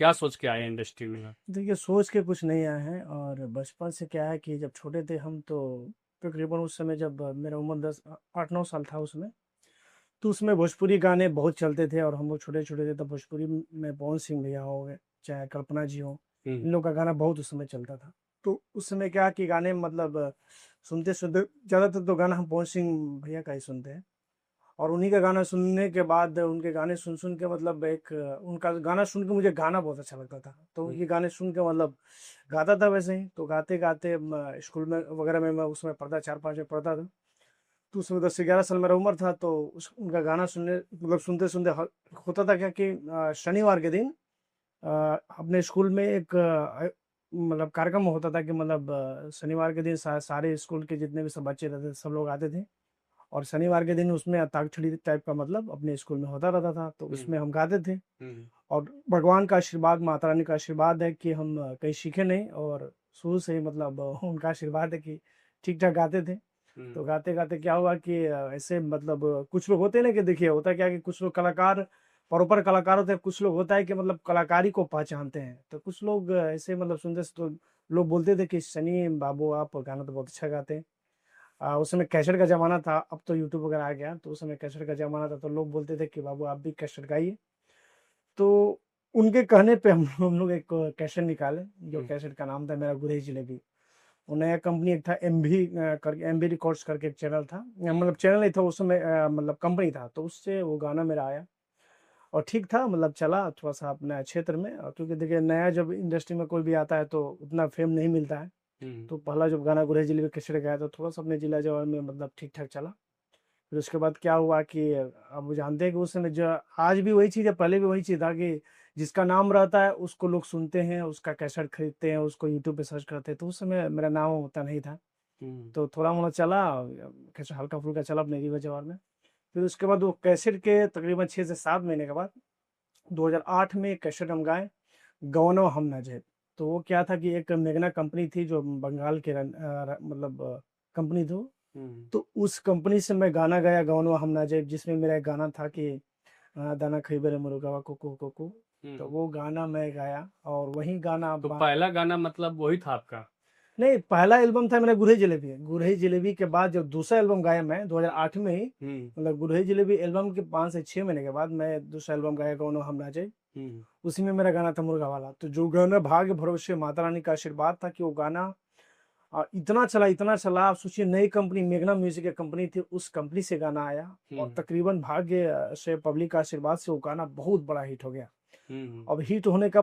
क्या सोच के आए हैं इंडस्ट्री में? देखिए, सोच के कुछ नहीं आए हैं और बचपन से क्या है कि जब छोटे थे हम तो तकरीबन उस समय जब मेरा उम्र 8-9 साल था उसमें, तो उसमें भोजपुरी गाने बहुत चलते थे और हम लोग छोटे-छोटे थे तब भोजपुरी में पवन सिंह भैया हो गए, चाहे कल्पना जी हो, हुँ, इन लोग का गाना बहुत उस समय चलता था। तो उस समय क्या कि गाने मतलब सुनते-सुनते ज़्यादातर तो गाना हम पवन सिंह भैया का ही सुनते हैं। और उन्हीं का गाना सुनने के बाद उनके गाने सुन-सुन के मतलब उनका गाना सुन के मुझे गाना बहुत अच्छा लगता था। तो हुँ, उनके गाने सुन के मतलब गाता था वैसे ही, तो गाते-गाते म स्कूल में वगैरह में मैं उसमें पढ़ता 4-5 में पढ़ता था। तो उस समय 10 से 11 साल मेरा उम्र था तो उस उनका गाना सुनने मतलब सुनते-सुनते होता था क्या कि शनिवार के दिन अ, अपने स्कूल में एक मतलब कार्यक्रम होता था कि मतलब शनिवार के दिन सारे स्कूल के जितने भी सब बच्चे रहते थे, सब लोग आते थे। और शनिवार के दिन उसमें अंताक्षरी टाइप का मतलब अपने स्कूल में होता रहता था, तो हुँ, उसमें हम गाते थे। हुँ, और भगवान का आशीर्वाद, माता रानी का आशीर्वाद है कि हम कहीं सीखे नहीं और शुरू से ही मतलब उनका आशीर्वाद है कि ठीक-ठाक गाते थे। हुँ, तो गाते-गाते क्या हुआ कि ऐसे मतलब कुछ लोग होते हैं ना कि देखिए होता क्या है कि कुछ लोग कलाकार प्रॉपर कलाकार होते हैं, कुछ लोग होता है कि मतलब कलाकारी को पहचानते हैं। तो कुछ लोग ऐसे मतलब सुनते से तो लोग बोलते थे कि सनी बाबू आप गाना तो बहुत अच्छा गाते हैं। उस समय कैसेट का ज़माना था, अब तो यूट्यूब वगैरह आ गया, तो उस समय कैसेट का ज़माना था, तो लोग बोलते थे कि बाबू आप भी कैसेट गाइए। तो उनके कहने पे हम लोग एक कैसेट निकाले, जो हुँ, कैसेट का नाम था मेरा गुरही जलेबी। वो नया कंपनी एक था एमवी करके एमवी रिकॉर्ड्स करके एक चैनल था, मतलब चैनल नहीं था उस समय मतलब कंपनी था, तो उससे वो गाना मेरा आया और ठीक था मतलब चला थोड़ा-सा अपने क्षेत्र में क्योंकि देखिए नया जब इंडस्ट्री में कोई भी आता है तो उतना फेम नहीं मिलता है। हुँ, तो पहला जब गाना गुरही जलेबी कैसेट गया तो थोड़ा-सा अपने जिला जवार में मतलब ठीक-ठाक चला। फिर उसके बाद क्या हुआ कि अब जानते हैं कि उस समय जो आज भी वही चीज़ है, पहले भी वही चीज़ था कि जिसका नाम रहता है उसको लोग सुनते हैं, उसका कैसेट खरीदते हैं, उसको यूट्यूब पे सर्च करते हैं, तो उस समय मेरा नाम उतना नहीं था। हुँ, तो थोड़ा-मोड़ा चला कैसे हल्का-फुल्का चला अपने रीवा जवार में। फिर उसके बाद वो कैसेट के तकरीबन 6 से 7 महीने के बाद 2008 में एक कैसेट हम गाए, गवनवा हम ना जाए। तो वो क्या था कि एक मेघना कंपनी थी जो बंगाल के मतलब कंपनी थी वो। हुँ, तो उस कंपनी से मैं गाना गाया गौनो हम ना जाइब जिसमें मेरा एक गाना था कि दाना खइबे रे मुर्गवा कुकू कुकू। तो हुँ। वो गाना मैं गाया और वही गाना तो बा पहला गाना मतलब वही था आपका? नहीं पहला एल्बम था मेरा गुरही जलेबी। गुरही जलेबी के बाद जब दूसरा एल्बम गाया मैं 2008 में ही हुँ, मतलब गुरही जलेबी एल्बम के 5 से 6 महीने के बाद मैं दूसरा एल्बम गाया गौनो हम ना जाइब। हुँ, उसी में मेरा गाना था मुर्गा वाला। तो जो गाना भाग्य भरोसे माता रानी का आशीर्वाद था कि वो गाना इतना चला आप सोचिए नई कंपनी मेघना म्यूजिक एक कंपनी थी उस कंपनी से गाना आया हुँ, और तकरीबन भाग्य से पब्लिक का आशीर्वाद से वो गाना बहुत बड़ा हिट हो गया। हुँ, अब हिट होने का